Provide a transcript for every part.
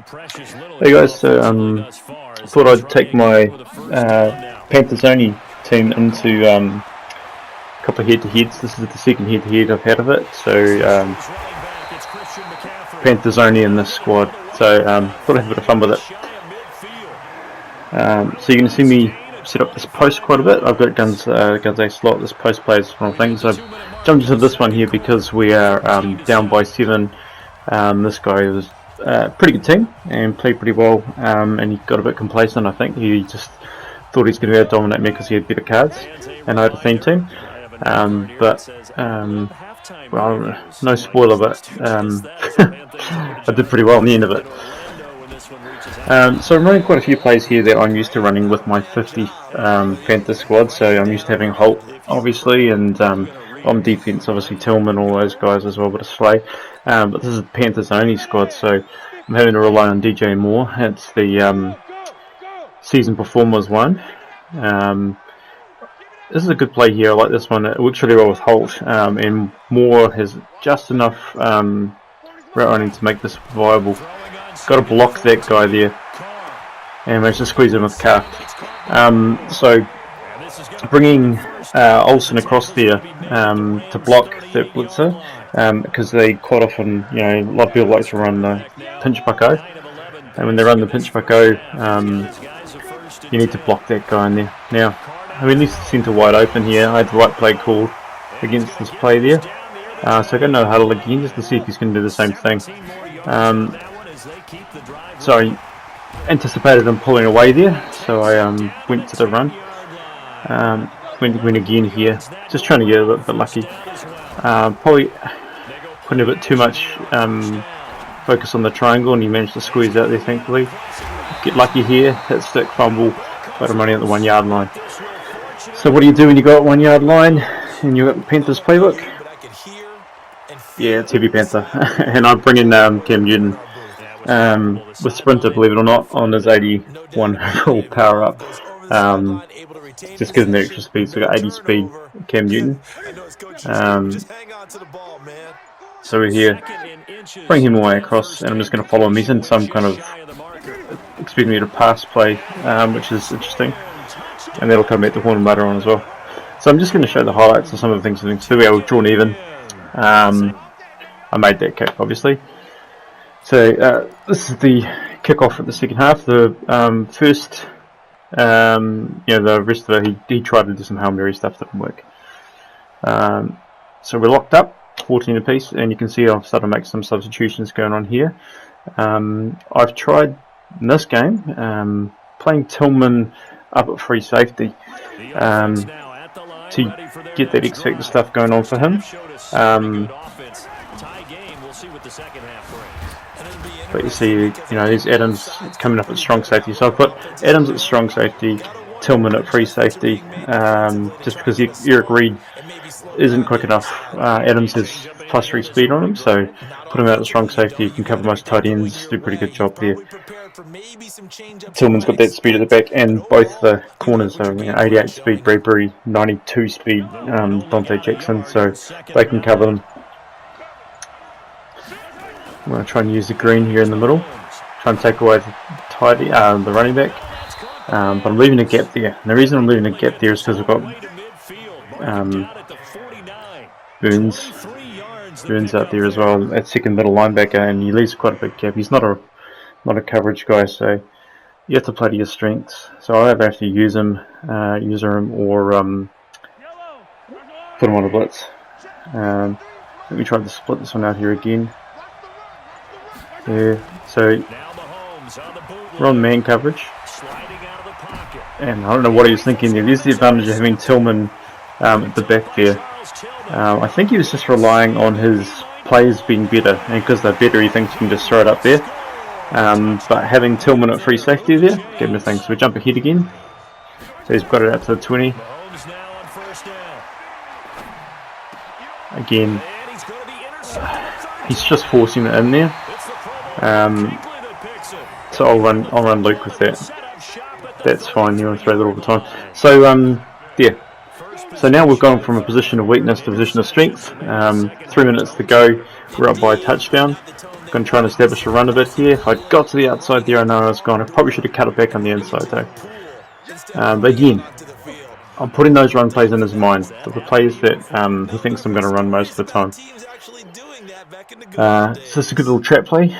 Hey guys, so thought I'd take my Panthers only team into a couple of head-to-heads. This is the second head-to-head I've had of it, so Panthers only in this squad. So thought I'd have a bit of fun with it. So you're going to see me set up this post quite a bit. I've got guns A slot. This post plays one thing. So I've jumped into this one here because we are down by 7. This guy was a pretty good team and played pretty well, and he got a bit complacent. I think he just thought he was going to be able to dominate me because he had better cards and I had a theme team. Well, no spoiler, but I did pretty well in the end of it. So I'm running quite a few plays here that I'm used to running with my 50 Panther squad. So I'm used to having Holt, obviously, and on defense, obviously Tillman, all those guys as well, but a Slay. But this is the Panthers only squad, so I'm having to rely on DJ Moore. It's the season performers one. This is a good play here. I like this one. It works really well with Holt, and Moore has just enough route running to make this viable. Got to block that guy there, and managed to squeeze him with Kraft. So bringing Olsen across there to block that blitzer, because they quite often, a lot of people like to run the pinch bucko, and when they run the pinch bucko, you need to block that guy in there. Now, I mean, this centre wide open here. I had the right play called against this play there, so I got no huddle again just to see if he's going to do the same thing. So I anticipated him pulling away there, so I went to the run. Went again here, just trying to get a bit lucky. Probably putting a bit too much focus on the triangle, and he managed to squeeze out there, thankfully. Get lucky here, hit stick, fumble, but I'm running at the 1 yard line. So what do you do when you go at 1 yard line and you've got the Panthers playbook? Yeah, it's heavy Panther. And I'm bringing Cam Newton with Sprinter, believe it or not, on his 81 full power up. Just gives him the extra speed, so I got 80 speed Cam Newton. So we're here, bring him away across, and I'm just going to follow him. He's in some kind of, expecting me to pass play, which is interesting, and that'll come back to Horn and Butter on as well. So I'm just going to show the highlights of some of the things. So we are drawn even. I made that kick, obviously. So this is the kickoff at the second half. The first, the rest of it, he tried to do some Hail Mary stuff, didn't work. So we're locked up, 14 apiece, and you can see I've started to make some substitutions going on here. I've tried in this game playing Tillman up at free safety to get that X Factor stuff going on for him. But you see, there's Adams coming up at strong safety. So I've put Adams at strong safety, Tillman at free safety, just because Eric Reed isn't quick enough. Adams has +3 speed on him, so put him out at strong safety. You can cover most tight ends, do a pretty good job there. Tillman's got that speed at the back, and both the corners are 88 speed Bradbury, 92 speed Dante Jackson, so they can cover them. I'm going to try and use the green here in the middle, try and take away the running back, but I'm leaving a gap there. And the reason I'm leaving a gap there is because I've got Burns out there as well, at second middle linebacker, and he leaves quite a big gap. He's not a coverage guy, so you have to play to your strengths. So I either have to use him, or put him on a blitz. Let me try to split this one out here again. Yeah, so we're on man coverage, and I don't know what he was thinking there. There's the advantage of having Tillman at the back there. I think he was just relying on his players being better, and because they're better, he thinks he can just throw it up there. But having Tillman at free safety there gave him a thing. So we jump ahead again. So he's got it out to the 20. Again, he's just forcing it in there. So I'll run Luke with that. That's fine. You want to throw that all the time. So yeah. So now we've gone from a position of weakness to a position of strength. 3 minutes to go. We're up by a touchdown. going to try and establish a run a bit here. If I got to the outside there, I know I was gone. I probably should have cut it back on the inside though. But again, I'm putting those run plays in his mind, the plays that he thinks I'm going to run most of the time. So it's a good little trap play.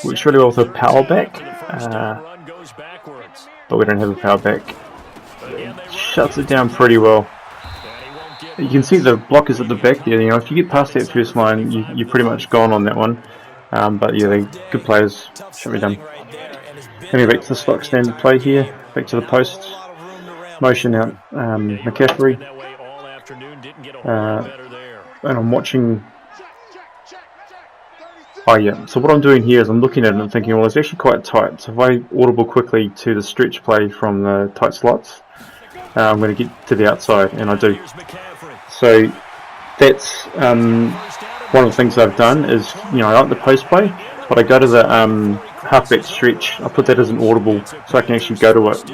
Works really well with a power back, but we don't have a power back. Shuts it down pretty well. You can see the block is at the back there. You know, if you get past that first line, you're pretty much gone on that one. But yeah, they're good players. Should be done. Anyway, back to the stock standard play here. Back to the post. Motion out McCaffrey. And I'm watching. Oh yeah, so what I'm doing here is I'm looking at it and thinking, well, it's actually quite tight. So if I audible quickly to the stretch play from the tight slots, I'm going to get to the outside, and I do. So that's one of the things I've done is, you know, I like the post play, but I go to the halfback stretch. I put that as an audible, so I can actually go to it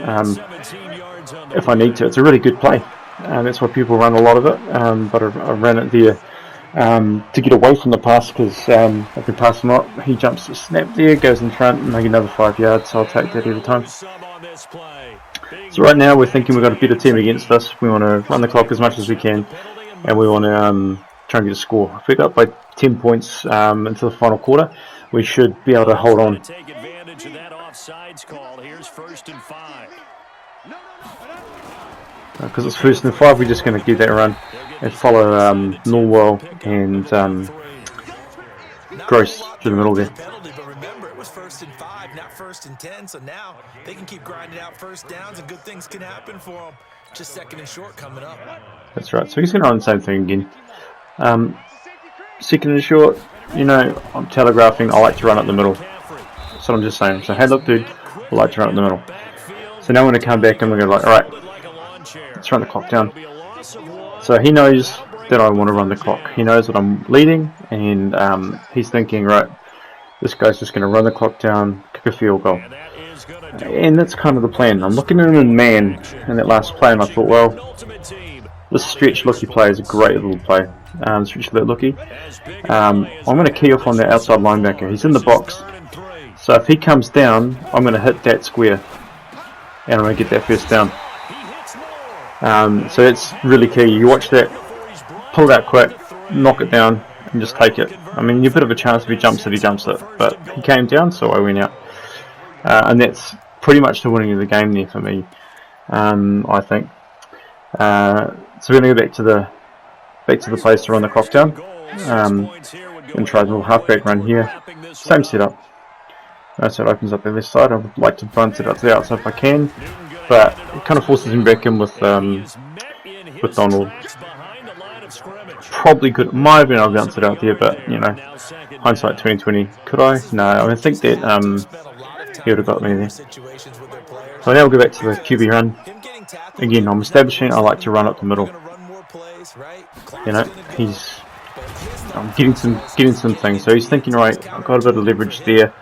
if I need to. It's a really good play. That's why people run a lot of it, but I ran it there to get away from the pass, because I can pass him up. He jumps to snap there, goes in front, and make another 5 yards, so I'll take that every time. So right now we're thinking we've got a better team against us. We want to run the clock as much as we can, and we want to try and get a score. If we get up by 10 points into the final quarter, we should be able to hold on. Because it's 1st and 5, we're just going to get that run and follow Norwell and Gross to the middle there. Remember, it was 1st and 5, not 1st and 10. So now they can keep grinding out first downs, and good things can happen for them. Just 2nd and short coming up. That's right. So he's going to run the same thing again. 2nd and short. You know, I'm telegraphing. I like to run up the middle. That's what I'm just saying. So hey, look, dude, I like to run up the middle. So now when I come back, I'm going to go like, all right, let's run the clock down. So he knows that I want to run the clock. He knows that I'm leading, and he's thinking, right, this guy's just going to run the clock down, kick a field goal. And that's kind of the plan. I'm looking at him in man in that last play, and I thought, well, this stretch looky play is a great little play. Stretch looky. I'm going to key off on the outside linebacker. He's in the box. So if he comes down, I'm going to hit that square, and I'm going to get that first down. So it's really key. You watch that, pull it out quick, knock it down, and just take it. I mean, you're a bit of a chance if he jumps it, but he came down, so I went out. And that's pretty much the winning of the game there for me, I think. So we're going to go back to the place to run the clock down. And try a little halfback run here. Same setup. So it opens up the left side. I would like to bunt it up to the outside if I can, but it kind of forces him back in with Donald. Probably could, might have been able to bounce it out there, but you know, hindsight 2020. Could I? No, I think that he would have got me there. So now we'll go back to the QB run. Again, I'm establishing I like to run up the middle. You know, I'm getting some things. So he's thinking, right, I've got a bit of leverage there.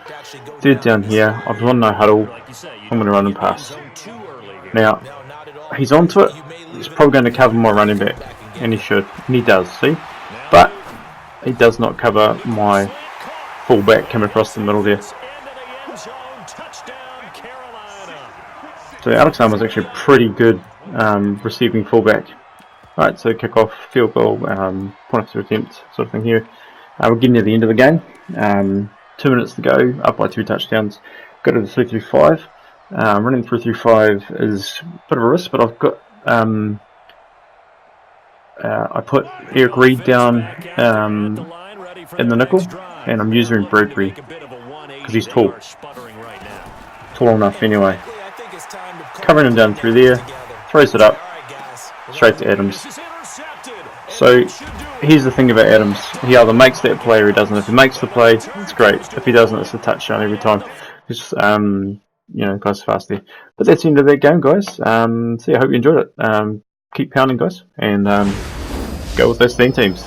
3rd down here. I've run no huddle. I'm going to run and pass. Now, he's onto it. He's probably going to cover my running back, and he should. And he does, see? But he does not cover my fullback coming across the middle there. So Alex Armour's actually pretty good receiving fullback. Alright, so kick off, field goal, point after attempt sort of thing here. We're getting near the end of the game. 2 minutes to go, up by 2 touchdowns. Go to the 3-5. Running 3-5 is a bit of a risk, but I've got I put Eric Reed down in the nickel, and I'm using Bradbury because he's tall enough anyway. Covering him down through there, throws it up straight to Adams. So here's the thing about Adams: he either makes that play or he doesn't. If he makes the play, it's great. If he doesn't, it's a touchdown every time. It's you know, guys, fast there. But that's the end of that game, guys. So yeah, I hope you enjoyed it. Keep pounding, guys, and go with those 10 teams.